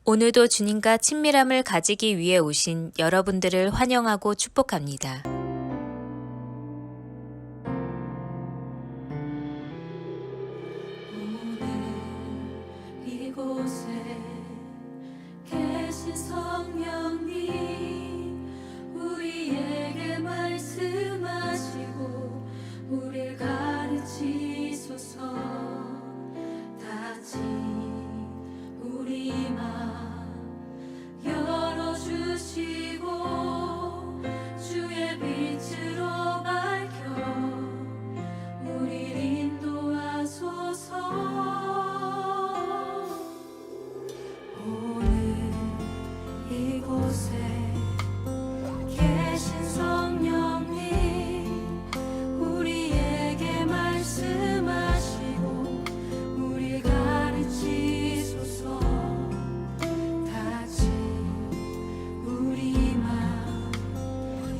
오늘도 주님과 친밀함을 가지기 위해 오신 여러분들을 환영하고 축복합니다. 오늘 이곳에 계신 성령님, 우리에게 말씀하시고 우릴 가르치소서. 다시 우리 맘 열어주시고 주의 빛으로 밝혀 우릴 인도하소서. 오늘 이곳에 계신 성령님, 우리에게 말씀하시고 우릴 가르치소서. 다시 우리 맘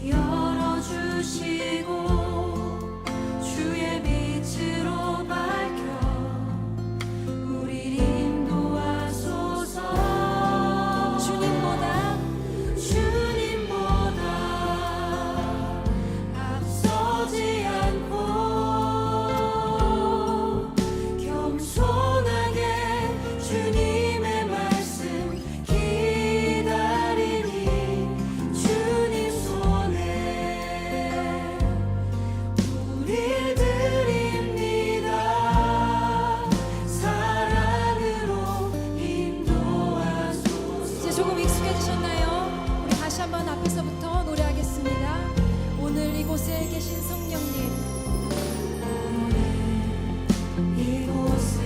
열어주시고 주의 빛으로 밝혀 우릴 인도하소서. 주님보다 앞서지 않고 겸손하게 주님의 말씀 기다리니 주님 손에 우릴 드립니다. 사랑으로 인도하소서. 이제 조금 익숙해지셨나요? 우리 다시 한번 앞에서부터 노래하겠습니다. 오늘 이곳에 계신 성령님, 이곳에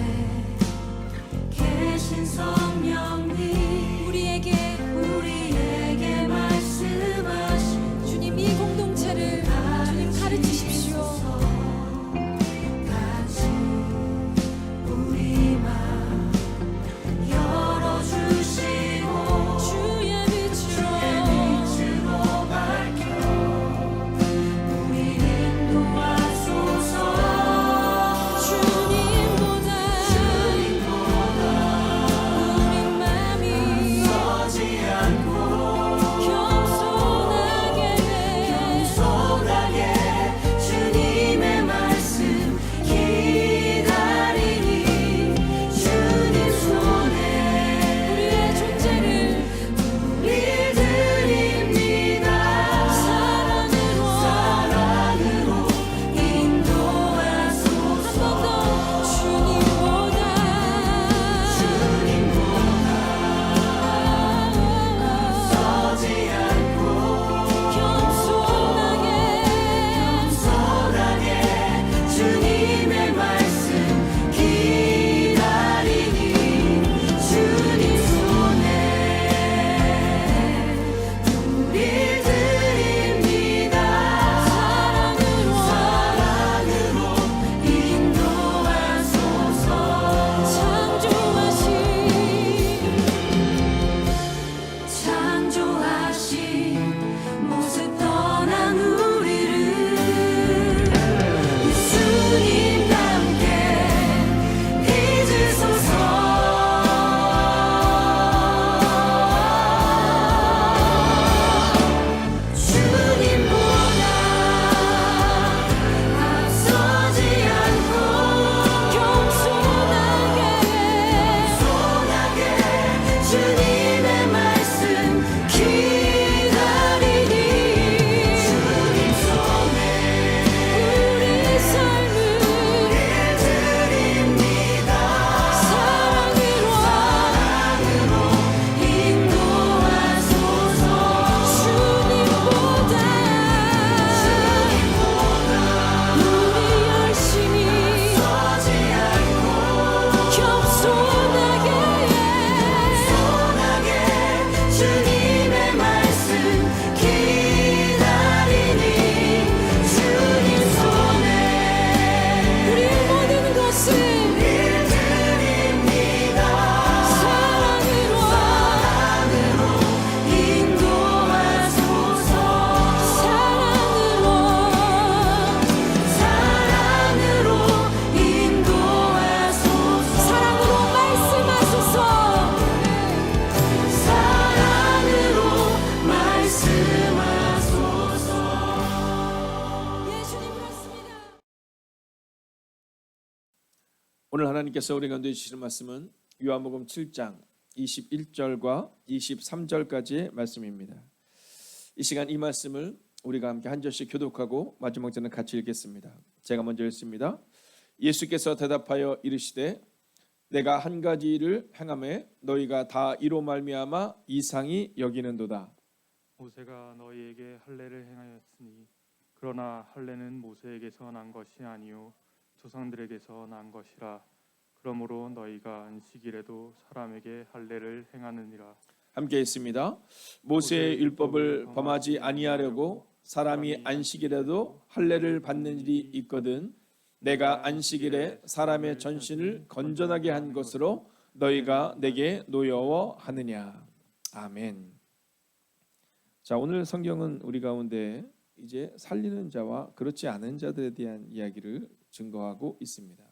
계신 성령님, 우리에게 우리에게 말씀하신 주님 이 공동체를 주님 가르치십시오. 다시 우리 맘 열어주시고 주의 빛으로 밝혀 우릴 인도하소서. 주님보다 주님보다 우리 오늘 하나님께서 우리 가운데 주시는 말씀은 요한복음 7장 21절과 23절까지의 말씀입니다. 이 시간 이 말씀을 우리가 함께 한 절씩 교독하고 마지막 절은 같이 읽겠습니다. 제가 먼저 읽습니다. 예수께서 대답하여 이르시되 내가 한 가지 일을 행하매 너희가 다 이로 말미암아 이상히 여기는도다. 모세가 너희에게 할례를 행하였으니 그러나 할례는 모세에게서 난 것이 아니요 조상들에게서 난 것이라. 그러므로 너희가 안식일에도 사람에게 할례를 행하느니라. 함께 있습니다. 모세의 율법을 범하지 아니하려고 사람이 안식일에도 할례를 받는 일이 있거든 내가 안식일에 사람의 전신을 건전하게 한 것으로 너희가 내게 노여워하느냐. 아멘. 자, 오늘 성경은 우리 가운데 이제 살리는 자와 그렇지 않은 자들에 대한 이야기를 증거하고 있습니다.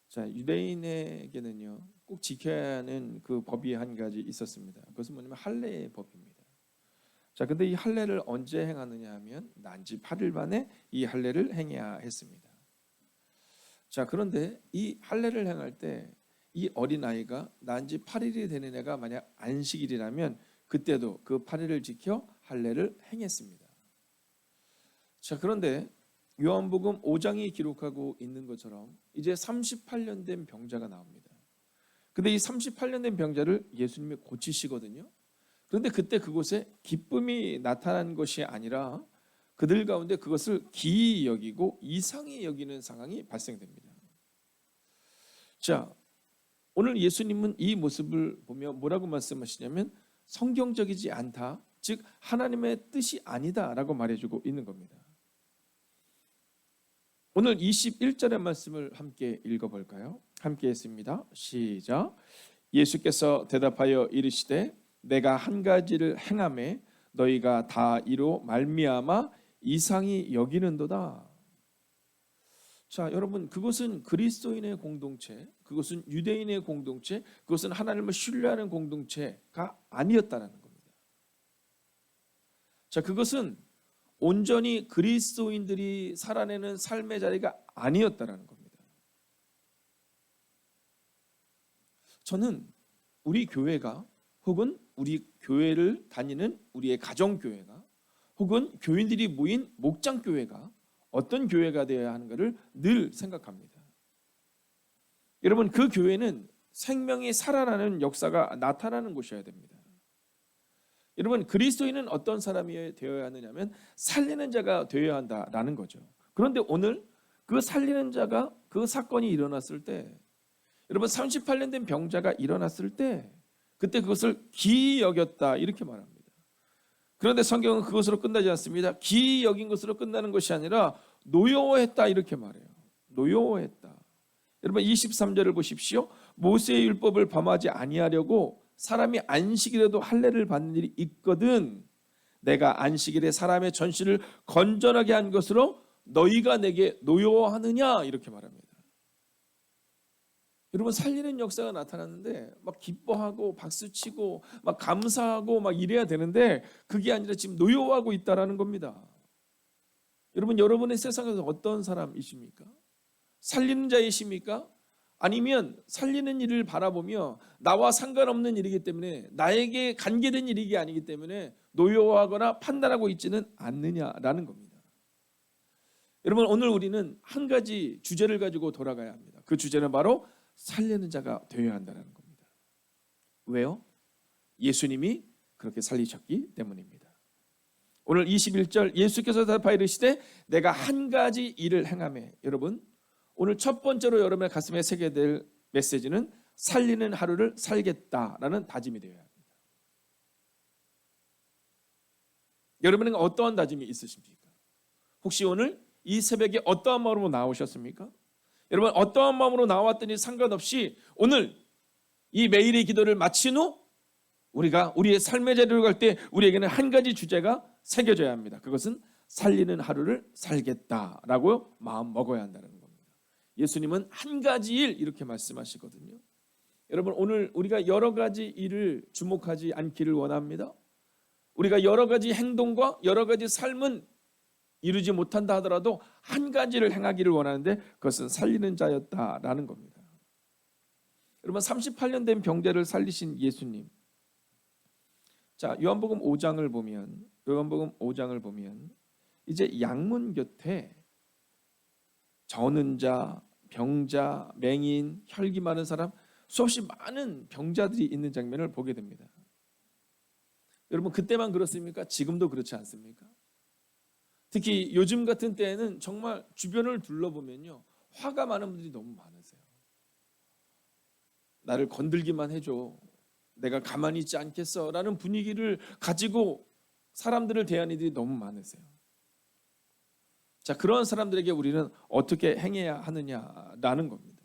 자, 유대인에게는요 꼭 지켜야 하는 그 법이 한 가지 있었습니다. 그것은 뭐냐면 할례의 법입니다. 자, 근데 이 할례를 언제 행하느냐 하면 난지 8일 만에 이 할례를 행해야 했습니다. 자, 그런데 이 할례를 행할 때 이 어린아이가 난지 8일이 되는 애가 만약 안식일이라면 그때도 그 8일을 지켜 할례를 행했습니다. 자, 그런데 요한복음 5장이 기록하고 있는 것처럼 이제 38년 된 병자가 나옵니다. 근데 이 38년 된 병자를 예수님이 고치시거든요. 그런데 그때 그곳에 기쁨이 나타난 것이 아니라 그들 가운데 그것을 기이 여기고 이상히 여기는 상황이 발생됩니다. 자, 오늘 예수님은 이 모습을 보며 뭐라고 말씀하시냐면 성경적이지 않다, 즉 하나님의 뜻이 아니다라고 말해주고 있는 겁니다. 오늘 21절의 말씀을 함께 읽어볼까요? 함께 했습니다. 시작. 예수께서 대답하여 이르시되 내가 한 가지를 행하매 너희가 다 이로 말미암아 이상히 여기는도다. 자, 여러분, 그것은 그리스도인의 공동체, 그것은 유대인의 공동체, 그것은 하나님을 신뢰하는 공동체가 아니었다는 겁니다. 자, 그것은 온전히 그리스도인들이 살아내는 삶의 자리가 아니었다는 겁니다. 저는 우리 교회가 혹은 우리 교회를 다니는 우리의 가정교회가 혹은 교인들이 모인 목장교회가 어떤 교회가 되어야 하는가를 늘 생각합니다. 여러분, 그 교회는 생명이 살아나는 역사가 나타나는 곳이어야 됩니다. 여러분, 그리스도인은 어떤 사람이 되어야 하느냐면 살리는 자가 되어야 한다라는 거죠. 그런데 오늘 그 살리는 자가 그 사건이 일어났을 때, 여러분 38년 된 병자가 일어났을 때 그때 그것을 기이 여겼다 이렇게 말합니다. 그런데 성경은 그것으로 끝나지 않습니다. 기이 여긴 것으로 끝나는 것이 아니라 노여워했다 이렇게 말해요. 노여워했다. 여러분 23절을 보십시오. 모세의 율법을 범하지 아니하려고 사람이 안식일에도 할례를 받는 일이 있거든 내가 안식일에 사람의 전신을 건전하게 한 것으로 너희가 내게 노여워하느냐 이렇게 말합니다. 여러분, 살리는 역사가 나타났는데 막 기뻐하고 박수치고 막 감사하고 막 이래야 되는데 그게 아니라 지금 노여워하고 있다라는 겁니다. 여러분, 여러분의 세상에서 어떤 사람이십니까? 살리는 자이십니까? 아니면 살리는 일을 바라보며 나와 상관없는 일이기 때문에 나에게 관계된 일이 아니기 때문에 노여워하거나 판단하고 있지는 않느냐라는 겁니다. 여러분, 오늘 우리는 한 가지 주제를 가지고 돌아가야 합니다. 그 주제는 바로 살리는 자가 되어야 한다는 겁니다. 왜요? 예수님이 그렇게 살리셨기 때문입니다. 오늘 21절 예수께서 대답하여 이르시되 내가 한 가지 일을 행하매. 여러분, 오늘 첫 번째로 여러분의 가슴에 새겨야 될 메시지는 살리는 하루를 살겠다라는 다짐이 되어야 합니다. 여러분은 어떠한 다짐이 있으십니까? 혹시 오늘 이 새벽에 어떠한 마음으로 나오셨습니까? 여러분, 어떠한 마음으로 나왔더니 상관없이 오늘 이 매일의 기도를 마친 후 우리가 우리의 삶의 자리로 갈 때 우리에게는 한 가지 주제가 새겨져야 합니다. 그것은 살리는 하루를 살겠다라고 마음 먹어야 한다는 겁니다. 예수님은 한 가지 일 이렇게 말씀하시거든요. 여러분, 오늘 우리가 여러 가지 일을 주목하지 않기를 원합니다. 우리가 여러 가지 행동과 여러 가지 삶은 이루지 못한다 하더라도 한 가지를 행하기를 원하는데 그것은 살리는 자였다라는 겁니다. 여러분 38년 된 병자를 살리신 예수님. 자, 요한복음 5장을 보면 이제 양문 곁에 저는 자, 병자, 맹인, 혈기 많은 사람 수없이 많은 병자들이 있는 장면을 보게 됩니다. 여러분 그때만 그렇습니까? 지금도 그렇지 않습니까? 특히 요즘 같은 때에는 정말 주변을 둘러보면요, 화가 많은 분들이 너무 많으세요. 나를 건들기만 해줘, 내가 가만히 있지 않겠어 라는 분위기를 가지고 사람들을 대하는 이들이 너무 많으세요. 자, 그런 사람들에게 우리는 어떻게 행해야 하느냐라는 겁니다.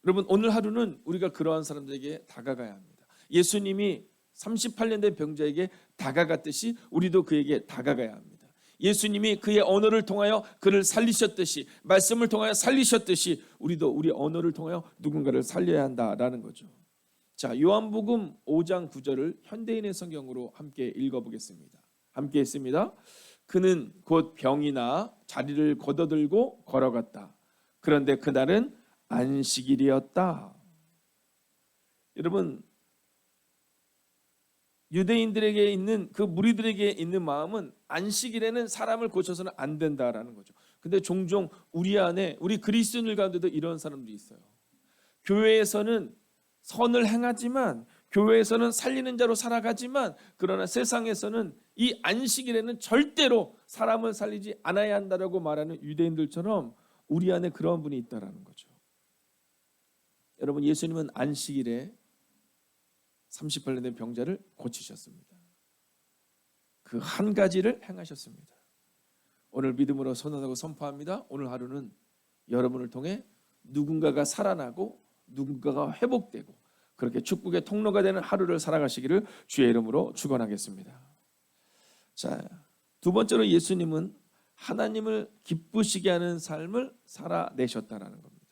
여러분 오늘 하루는 우리가 그러한 사람들에게 다가가야 합니다. 예수님이 38년 된 병자에게 다가갔듯이 우리도 그에게 다가가야 합니다. 예수님이 그의 언어를 통하여 그를 살리셨듯이, 말씀을 통하여 살리셨듯이 우리도 우리 언어를 통하여 누군가를 살려야 한다라는 거죠. 자, 요한복음 5장 9절을 현대인의 성경으로 함께 읽어보겠습니다. 함께 했습니다. 그는 곧 병이 나 자리를 걷어들고 걸어갔다. 그런데 그날은 안식일이었다. 여러분 유대인들에게 있는 그 무리들에게 있는 마음은 안식일에는 사람을 고쳐서는 안 된다라는 거죠. 근데 종종 우리 안에, 우리 그리스도인들 가운데도 이런 사람들이 있어요. 교회에서는 선을 행하지만, 교회에서는 살리는 자로 살아가지만, 그러나 세상에서는 이 안식일에는 절대로 사람을 살리지 않아야 한다라고 말하는 유대인들처럼 우리 안에 그런 분이 있다라는 거죠. 여러분 예수님은 안식일에 38년 된 병자를 고치셨습니다. 그 한 가지를 행하셨습니다. 오늘 믿음으로 선언하고 선포합니다. 오늘 하루는 여러분을 통해 누군가가 살아나고 누군가가 회복되고 그렇게 축복의 통로가 되는 하루를 살아가시기를 주의 이름으로 축원하겠습니다. 자, 두 번째로 예수님은 하나님을 기쁘시게 하는 삶을 살아내셨다라는 겁니다.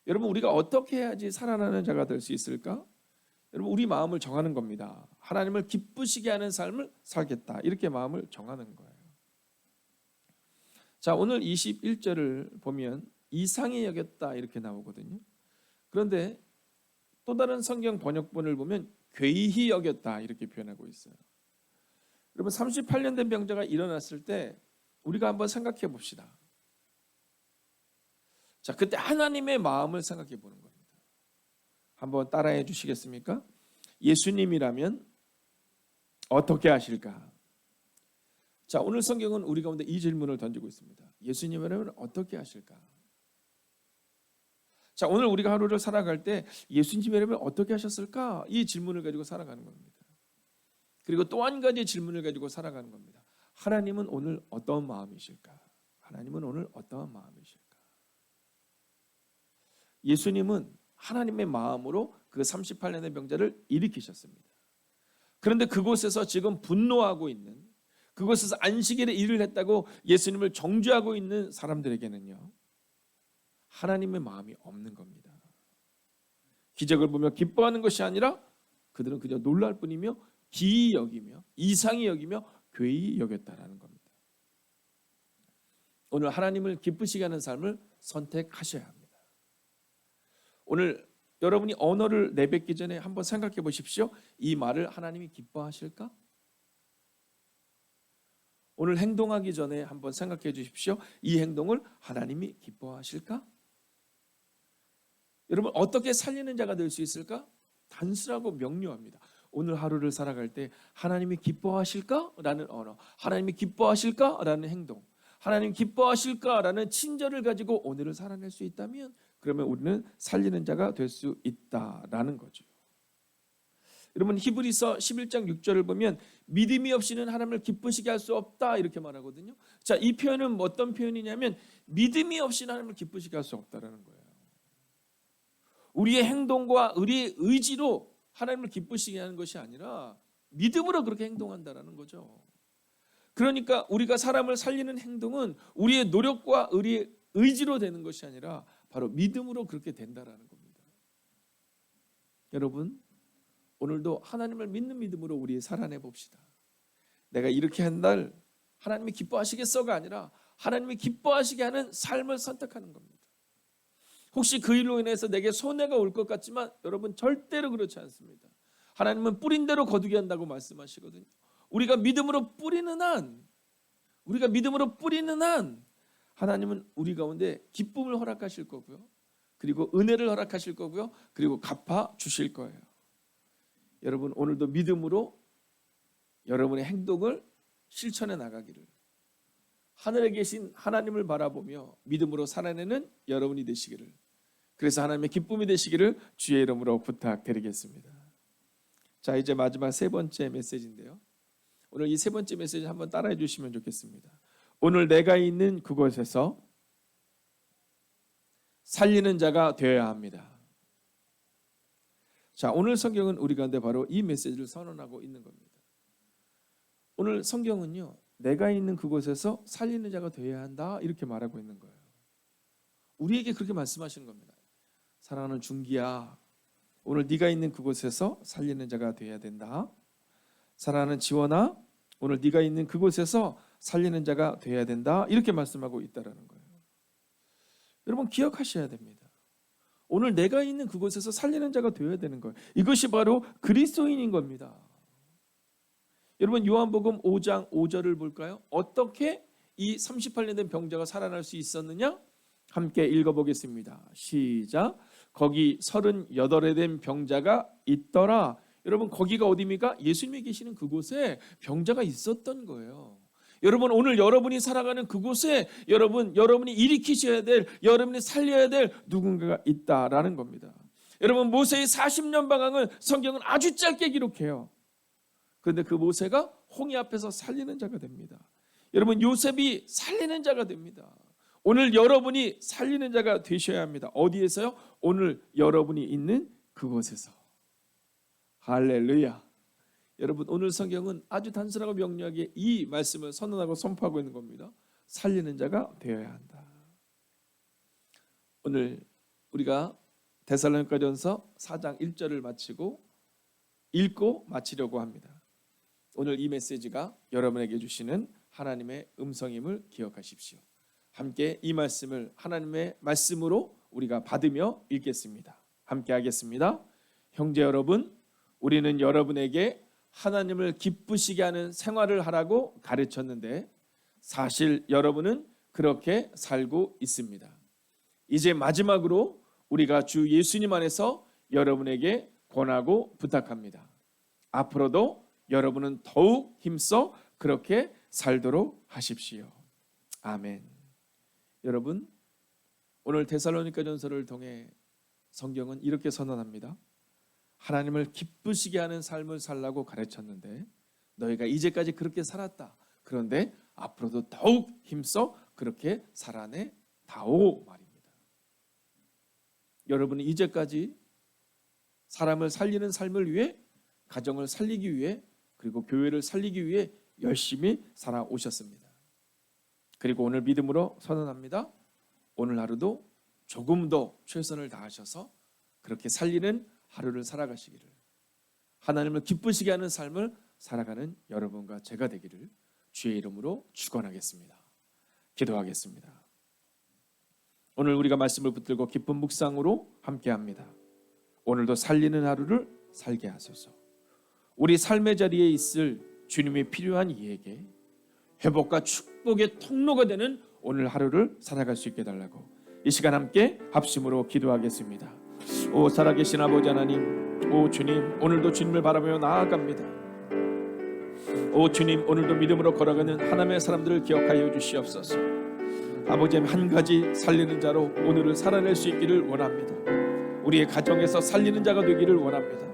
여러분 우리가 어떻게 해야지 살아나는 자가 될 수 있을까? 여러분 우리 마음을 정하는 겁니다. 하나님을 기쁘시게 하는 삶을 살겠다, 이렇게 마음을 정하는 거예요. 자, 오늘 21절을 보면 이상히 여겼다 이렇게 나오거든요. 그런데 또 다른 성경 번역본을 보면 괴이히 여겼다 이렇게 표현하고 있어요. 여러분 38년 된 병자가 일어났을 때 우리가 한번 생각해 봅시다. 자, 그때 하나님의 마음을 생각해 보는 겁니다. 한번 따라해 주시겠습니까? 예수님이라면 어떻게 하실까? 자, 오늘 성경은 우리 가운데 이 질문을 던지고 있습니다. 예수님이라면 어떻게 하실까? 자, 오늘 우리가 하루를 살아갈 때 예수님이라면 어떻게 하셨을까? 이 질문을 가지고 살아가는 겁니다. 그리고 또 한 가지 질문을 가지고 살아가는 겁니다. 하나님은 오늘 어떤 마음이실까? 하나님은 오늘 어떠한 마음이실까? 예수님은 하나님의 마음으로 그 38년의 병자를 일으키셨습니다. 그런데 그곳에서 지금 분노하고 있는, 그곳에서 안식일에 일을 했다고 예수님을 정죄하고 있는 사람들에게는요, 하나님의 마음이 없는 겁니다. 기적을 보며 기뻐하는 것이 아니라 그들은 그저 놀랄 뿐이며 기이 여기며 이상히 여기며 괴이 여겼다라는 겁니다. 오늘 하나님을 기쁘시게 하는 삶을 선택하셔야 합니다. 오늘 여러분이 언어를 내뱉기 전에 한번 생각해 보십시오. 이 말을 하나님이 기뻐하실까? 오늘 행동하기 전에 한번 생각해 주십시오. 이 행동을 하나님이 기뻐하실까? 여러분 어떻게 살리는 자가 될 수 있을까? 단순하고 명료합니다. 오늘 하루를 살아갈 때 하나님이 기뻐하실까? 라는 언어, 하나님이 기뻐하실까? 라는 행동, 하나님 기뻐하실까? 라는 친절을 가지고 오늘을 살아낼 수 있다면 그러면 우리는 살리는 자가 될 수 있다라는 거죠. 여러분 히브리서 11장 6절을 보면 믿음이 없이는 하나님을 기쁘시게 할 수 없다 이렇게 말하거든요. 자, 이 표현은 어떤 표현이냐면 믿음이 없이는 하나님을 기쁘시게 할 수 없다라는 거예요. 우리의 행동과 우리의 의지로 하나님을 기쁘시게 하는 것이 아니라 믿음으로 그렇게 행동한다라는 거죠. 그러니까 우리가 사람을 살리는 행동은 우리의 노력과 우리의 의지로 되는 것이 아니라 바로 믿음으로 그렇게 된다라는 겁니다. 여러분 오늘도 하나님을 믿는 믿음으로 우리 살아내 봅시다. 내가 이렇게 한 날 하나님이 기뻐하시겠어가 아니라 하나님이 기뻐하시게 하는 삶을 선택하는 겁니다. 혹시 그 일로 인해서 내게 손해가 올 것 같지만 여러분 절대로 그렇지 않습니다. 하나님은 뿌린 대로 거두게 한다고 말씀하시거든요. 우리가 믿음으로 뿌리는 한 하나님은 우리 가운데 기쁨을 허락하실 거고요. 그리고 은혜를 허락하실 거고요. 그리고 갚아 주실 거예요. 여러분 오늘도 믿음으로 여러분의 행동을 실천해 나가기를, 하늘에 계신 하나님을 바라보며 믿음으로 살아내는 여러분이 되시기를, 그래서 하나님의 기쁨이 되시기를 주의 이름으로 부탁드리겠습니다. 자, 이제 마지막 세 번째 메시지인데요. 오늘 이 세 번째 메시지 한번 따라해 주시면 좋겠습니다. 오늘 내가 있는 그곳에서 살리는 자가 되어야 합니다. 자, 오늘 성경은 우리 가운데 바로 이 메시지를 선언하고 있는 겁니다. 오늘 성경은요, 내가 있는 그곳에서 살리는 자가 되어야 한다 이렇게 말하고 있는 거예요. 우리에게 그렇게 말씀하시는 겁니다. 사랑하는 중기야, 오늘 네가 있는 그곳에서 살리는 자가 되어야 된다. 사랑하는 지원아, 오늘 네가 있는 그곳에서 살리는 자가 되어야 된다 이렇게 말씀하고 있다라는 거예요. 여러분 기억하셔야 됩니다. 오늘 내가 있는 그곳에서 살리는 자가 되어야 되는 거예요. 이것이 바로 그리스도인인 겁니다. 여러분 요한복음 5장 5절을 볼까요? 어떻게 이 38년 된 병자가 살아날 수 있었느냐? 함께 읽어보겠습니다. 시작. 거기 38에 된 병자가 있더라. 여러분 거기가 어디입니까? 예수님이 계시는 그곳에 병자가 있었던 거예요. 여러분 오늘 여러분이 살아가는 그곳에 여러분이 일으키셔야 될, 여러분이 살려야 될 누군가가 있다라는 겁니다. 여러분 모세의 40년 방황을 성경은 아주 짧게 기록해요. 그런데 그 모세가 홍해 앞에서 살리는 자가 됩니다. 여러분 요셉이 살리는 자가 됩니다. 오늘 여러분이 살리는 자가 되셔야 합니다. 어디에서요? 오늘 여러분이 있는 그곳에서. 할렐루야. 여러분 오늘 성경은 아주 단순하고 명료하게 이 말씀을 선언하고 선포하고 있는 겁니다. 살리는 자가 되어야 한다. 오늘 우리가 데살로니가전서 4장 1절을 마치고 읽고 마치려고 합니다. 오늘 이 메시지가 여러분에게 주시는 하나님의 음성임을 기억하십시오. 함께 이 말씀을 하나님의 말씀으로 우리가 받으며 읽겠습니다. 함께 하겠습니다. 형제 여러분, 우리는 여러분에게 하나님을 기쁘시게 하는 생활을 하라고 가르쳤는데 사실 여러분은 그렇게 살고 있습니다. 이제 마지막으로 우리가 주 예수님 안에서 여러분에게 권하고 부탁합니다. 앞으로도 여러분은 더욱 힘써 그렇게 살도록 하십시오. 아멘. 여러분 오늘 데살로니가전서를 통해 성경은 이렇게 선언합니다. 하나님을 기쁘시게 하는 삶을 살라고 가르쳤는데 너희가 이제까지 그렇게 살았다. 그런데 앞으로도 더욱 힘써 그렇게 살아내 다오 말입니다. 여러분이 이제까지 사람을 살리는 삶을 위해, 가정을 살리기 위해, 그리고 교회를 살리기 위해 열심히 살아오셨습니다. 그리고 오늘 믿음으로 선언합니다. 오늘 하루도 조금 더 최선을 다하셔서 그렇게 살리는 하루를 살아가시기를, 하나님을 기쁘시게 하는 삶을 살아가는 여러분과 제가 되기를 주의 이름으로 축원하겠습니다. 기도하겠습니다. 오늘 우리가 말씀을 붙들고 기쁜 묵상으로 함께합니다. 오늘도 살리는 하루를 살게 하소서. 우리 삶의 자리에 있을 주님이 필요한 이에게 회복과 축복의 통로가 되는 오늘 하루를 살아갈 수 있게 해달라고 이 시간 함께 합심으로 기도하겠습니다. 오 살아계신 아버지 하나님, 오 주님, 오늘도 주님을 바라보며 나아갑니다. 오 주님, 오늘도 믿음으로 걸어가는 하나님의 사람들을 기억하여 주시옵소서. 아버지 한 가지 살리는 자로 오늘을 살아낼 수 있기를 원합니다. 우리의 가정에서 살리는 자가 되기를 원합니다.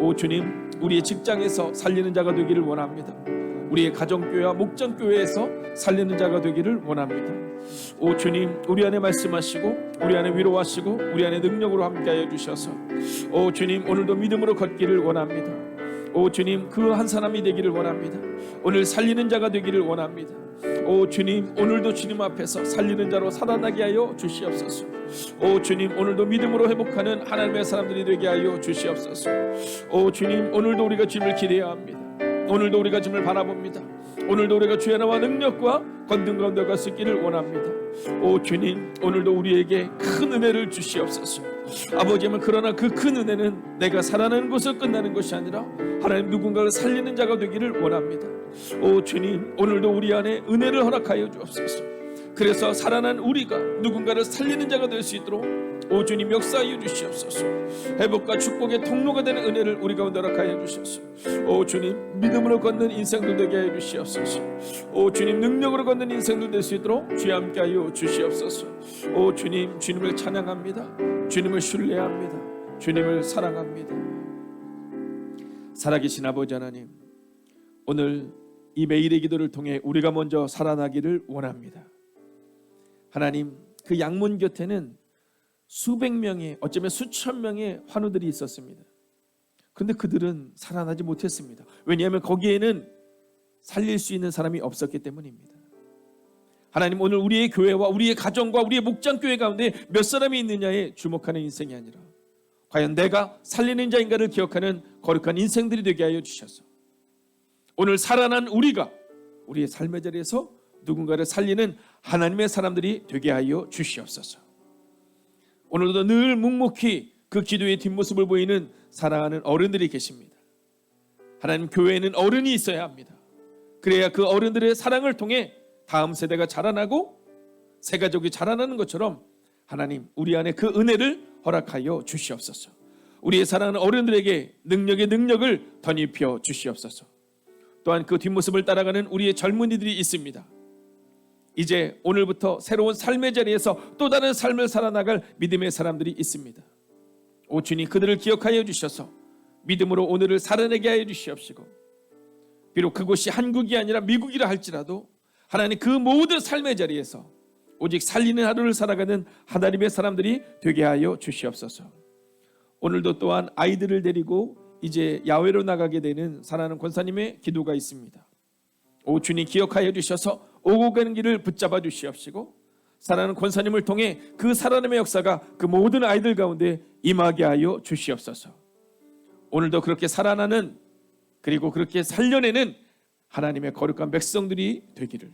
오 주님, 우리의 직장에서 살리는 자가 되기를 원합니다. 우리의 가정교회와 목장교회에서 살리는 자가 되기를 원합니다. 오 주님, 우리 안에 말씀하시고 우리 안에 위로하시고 우리 안에 능력으로 함께하여 주셔서 오 주님, 오늘도 믿음으로 걷기를 원합니다. 오 주님, 그 한 사람이 되기를 원합니다. 오늘 살리는 자가 되기를 원합니다. 오 주님, 오늘도 주님 앞에서 살리는 자로 살아나게 하여 주시옵소서. 오 주님, 오늘도 믿음으로 회복하는 하나님의 사람들이 되게 하여 주시옵소서. 오 주님, 오늘도 우리가 주님을 기대해야 합니다. 오늘도 우리가 주님을 바라봅니다. 오늘도 우리가 주의 나와 능력과 건능 가운데 갈 수 있기를 원합니다. 오 주님, 오늘도 우리에게 큰 은혜를 주시옵소서. 아버지는 그러나 그 큰 은혜는 내가 살아나는 곳을 끝나는 것이 아니라 하나님 누군가를 살리는 자가 되기를 원합니다. 오 주님, 오늘도 우리 안에 은혜를 허락하여 주옵소서. 그래서 살아난 우리가 누군가를 살리는 자가 될 수 있도록 오 주님 역사하여 주시옵소서. 회복과 축복의 통로가 되는 은혜를 우리 가운데 허락하여 주셔서 오 주님, 믿음으로 걷는 인생들 되게 하여 주시옵소서. 오 주님, 능력으로 걷는 인생들 될 수 있도록 주여 함께하여 주시옵소서. 오 주님, 주님을 찬양합니다. 주님을 신뢰합니다. 주님을 사랑합니다. 살아계신 아버지 하나님, 오늘 이 매일의 기도를 통해 우리가 먼저 살아나기를 원합니다. 하나님, 그 양문 곁에는 수백 명의, 어쩌면 수천 명의 환우들이 있었습니다. 그런데 그들은 살아나지 못했습니다. 왜냐하면 거기에는 살릴 수 있는 사람이 없었기 때문입니다. 하나님, 오늘 우리의 교회와 우리의 가정과 우리의 목장교회 가운데 몇 사람이 있느냐에 주목하는 인생이 아니라 과연 내가 살리는 자인가를 기억하는 거룩한 인생들이 되게 하여 주셔서 오늘 살아난 우리가 우리의 삶의 자리에서 누군가를 살리는 하나님의 사람들이 되게 하여 주시옵소서. 오늘도 늘 묵묵히 그 기도의 뒷모습을 보이는 사랑하는 어른들이 계십니다. 하나님, 교회에는 어른이 있어야 합니다. 그래야 그 어른들의 사랑을 통해 다음 세대가 자라나고 새 가족이 자라나는 것처럼 하나님, 우리 안에 그 은혜를 허락하여 주시옵소서. 우리의 사랑하는 어른들에게 능력의 능력을 덧입혀 주시옵소서. 또한 그 뒷모습을 따라가는 우리의 젊은이들이 있습니다. 이제 오늘부터 새로운 삶의 자리에서 또 다른 삶을 살아나갈 믿음의 사람들이 있습니다. 오 주님, 그들을 기억하여 주셔서 믿음으로 오늘을 살아내게 하여 주시옵시고, 비록 그곳이 한국이 아니라 미국이라 할지라도 하나님, 그 모든 삶의 자리에서 오직 살리는 하루를 살아가는 하나님의 사람들이 되게 하여 주시옵소서. 오늘도 또한 아이들을 데리고 이제 야외로 나가게 되는 사랑하는 권사님의 기도가 있습니다. 오 주님, 기억하여 주셔서 오고 가는 길을 붙잡아 주시옵시고, 사랑하는 권사님을 통해 그 살아남의 역사가 그 모든 아이들 가운데 임하게 하여 주시옵소서. 오늘도 그렇게 살아나는, 그리고 그렇게 살려내는 하나님의 거룩한 백성들이 되기를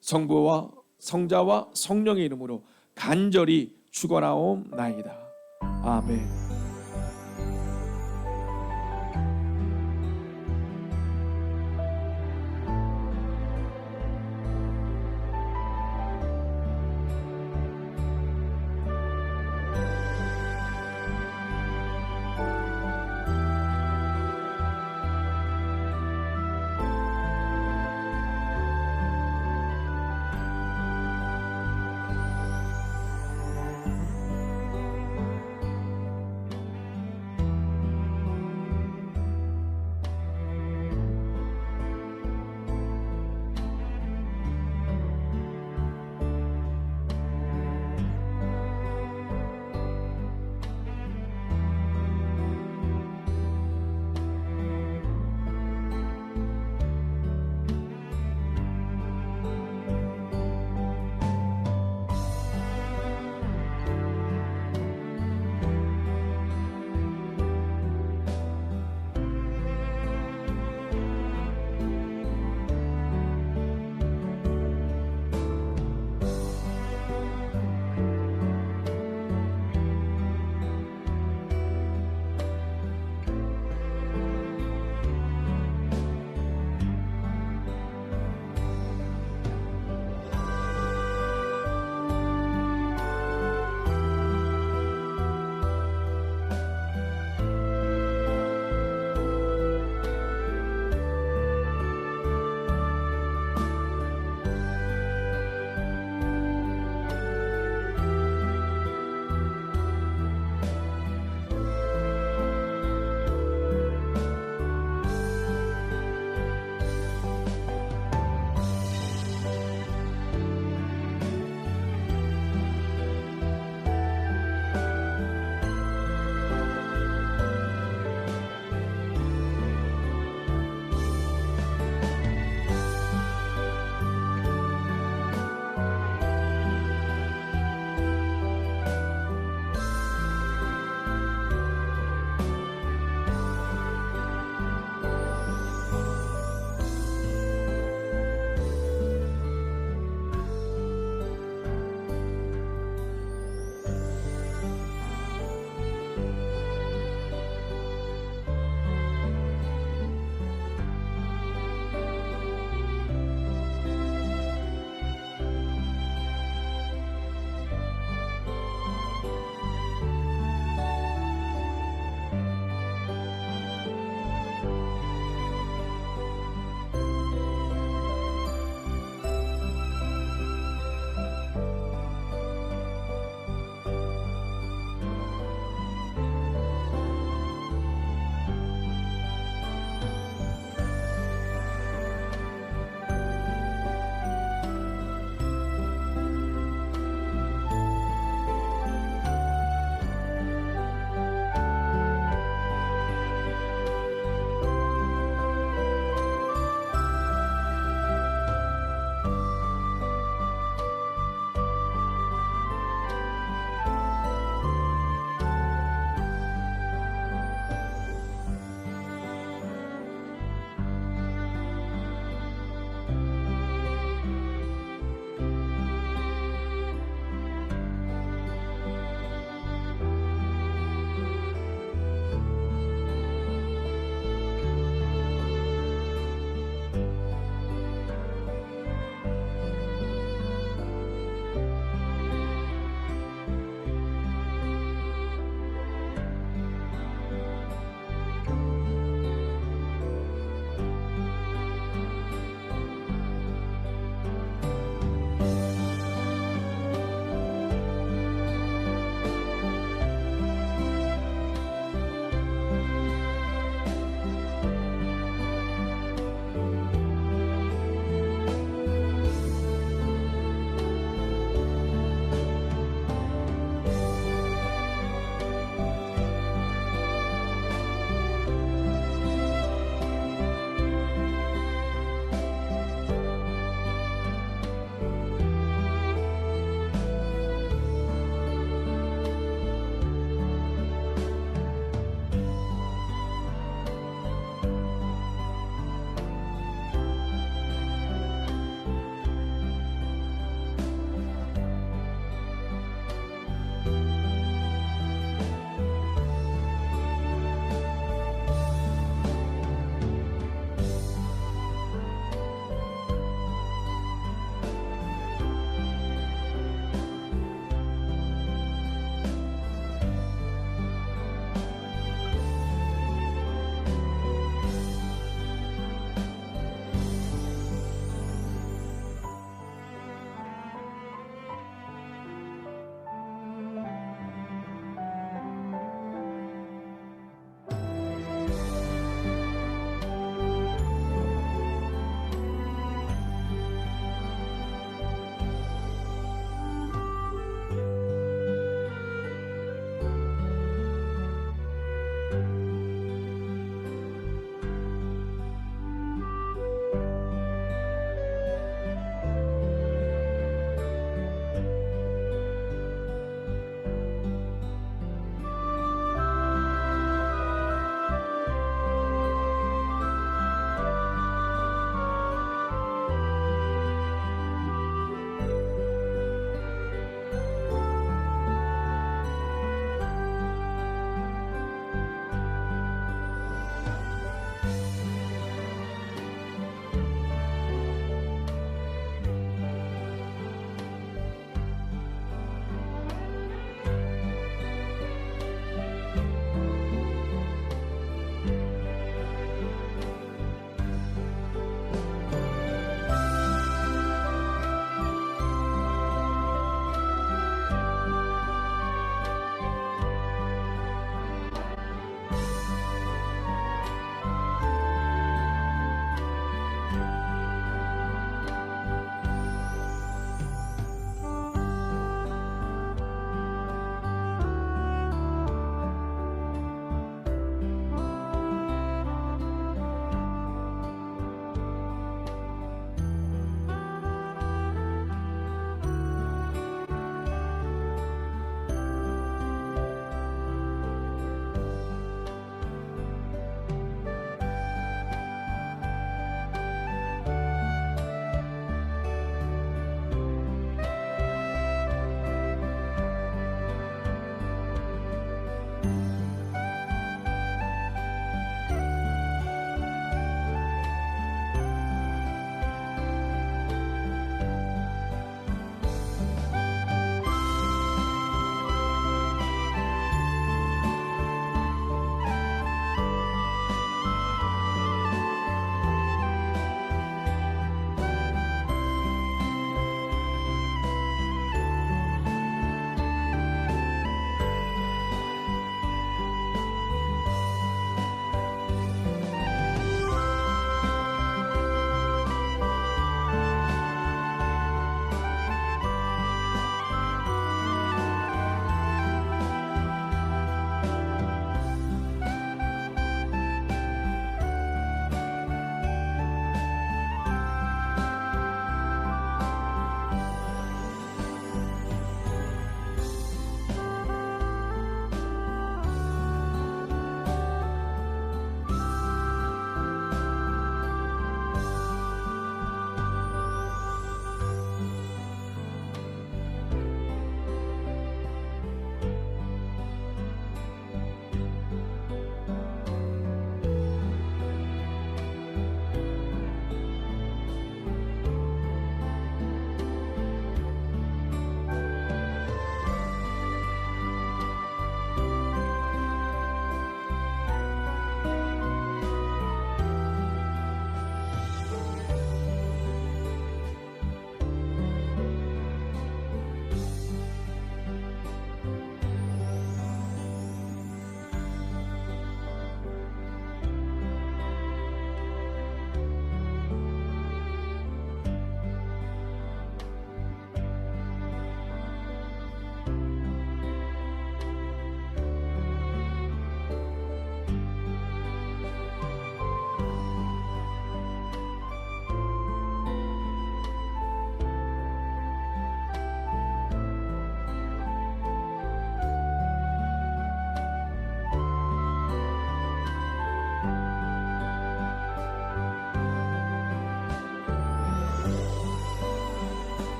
성부와 성자와 성령의 이름으로 간절히 축원하옵나이다. 아멘.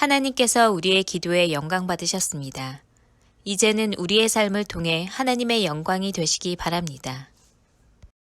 하나님께서 우리의 기도에 영광 받으셨습니다. 이제는 우리의 삶을 통해 하나님의 영광이 되시기 바랍니다.